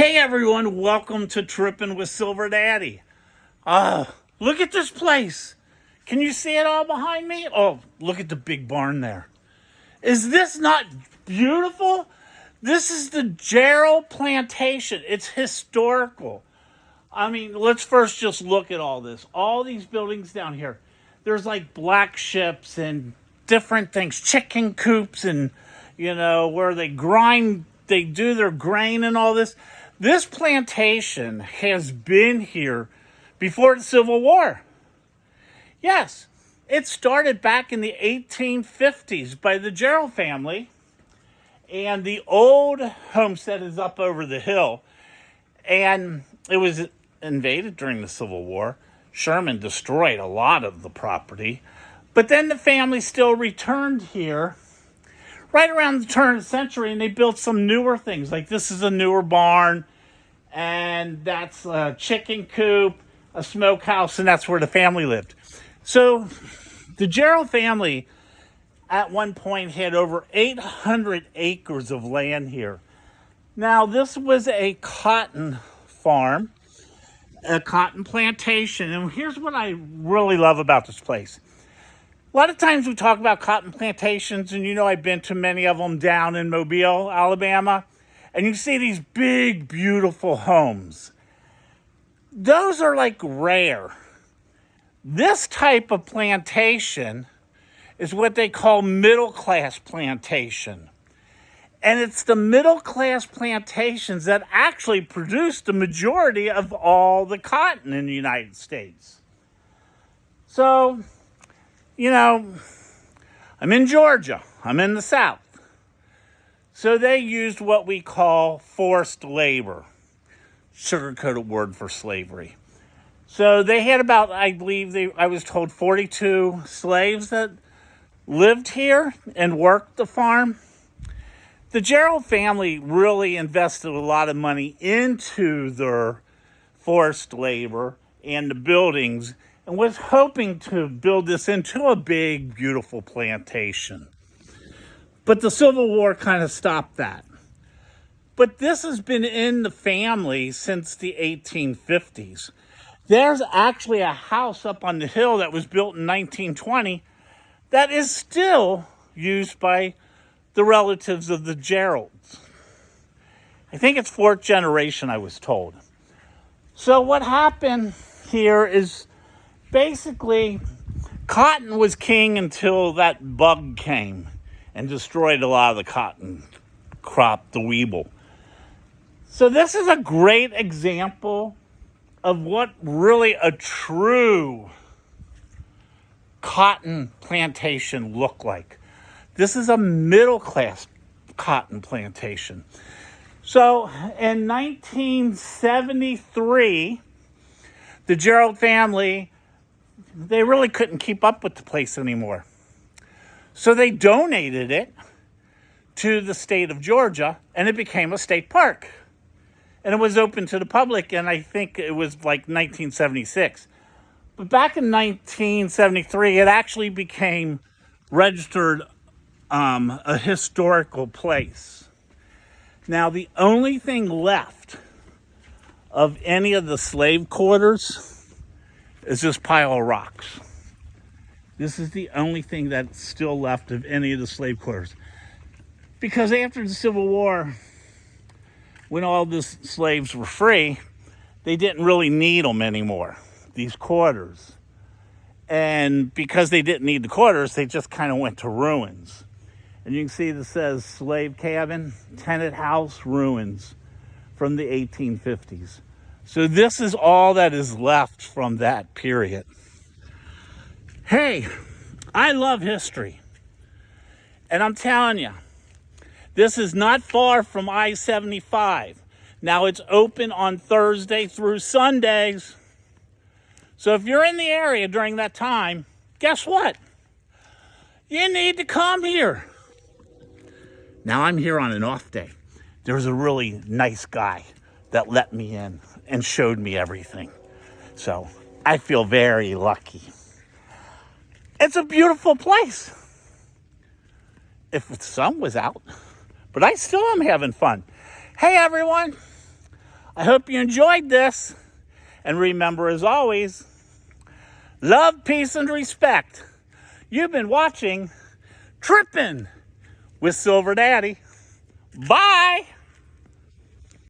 Hey everyone, welcome to Trippin with SilverDaddy. Look at this place. Can you see it all behind me? Oh, look at the big barn there. Is this not beautiful? This is the Jarrell Plantation. It's historical. I mean, let's first just look at all this. All these buildings down here. There's like black ships and different things, chicken coops and, where they do their grain and all this. This plantation has been here before the Civil War. Yes, it started back in the 1850s by the Jarrell family. And the old homestead is up over the hill. And it was invaded during the Civil War. Sherman destroyed a lot of the property. But then the family still returned here right around the turn of the century, and they built some newer things. Like this is a newer barn, and that's a chicken coop, a smokehouse, and that's where the family lived. So the Jarrell family at one point had over 800 acres of land here. Now, this was a cotton farm, a cotton plantation, and here's what I really love about this place. A lot of times we talk about cotton plantations, and I've been to many of them down in Mobile, Alabama, and you see these big, beautiful homes. Those are like rare. This type of plantation is what they call middle-class plantation. And it's the middle-class plantations that actually produce the majority of all the cotton in the United States. So, I'm in Georgia. I'm in the South. So they used what we call forced labor, sugar-coated word for slavery. So they had about, I was told 42 slaves that lived here and worked the farm. The Jarrell family really invested a lot of money into their forced labor and the buildings, and was hoping to build this into a big, beautiful plantation. But the Civil War kind of stopped that. But this has been in the family since the 1850s. There's actually a house up on the hill that was built in 1920 that is still used by the relatives of the Jarrells. I think it's fourth generation, I was told. So what happened here is basically cotton was king until that bug came and destroyed a lot of the cotton crop, the weevil. So this is a great example of what really a true cotton plantation looked like. This is a middle-class cotton plantation. So in 1973, the Jarrell family, they really couldn't keep up with the place anymore. So they donated it to the state of Georgia, and it became a state park. And it was open to the public, and I think it was like 1976. But back in 1973, it actually became registered a historical place. Now, the only thing left of any of the slave quarters is this pile of rocks. This is the only thing that's still left of any of the slave quarters. Because after the Civil War, when all the slaves were free, they didn't really need them anymore, these quarters. And because they didn't need the quarters, they just kind of went to ruins. And you can see this says slave cabin, tenant house, ruins from the 1850s. So this is all that is left from that period. Hey, I love history. And I'm telling you, this is not far from I-75. Now it's open on Thursday through Sundays. So if you're in the area during that time, guess what? You need to come here. Now I'm here on an off day. There was a really nice guy that let me in and showed me everything. So I feel very lucky. It's a beautiful place. If the sun was out, but I still am having fun. Hey everyone, I hope you enjoyed this. And remember, as always, love, peace, and respect. You've been watching Trippin' with SilverDaddy. Bye.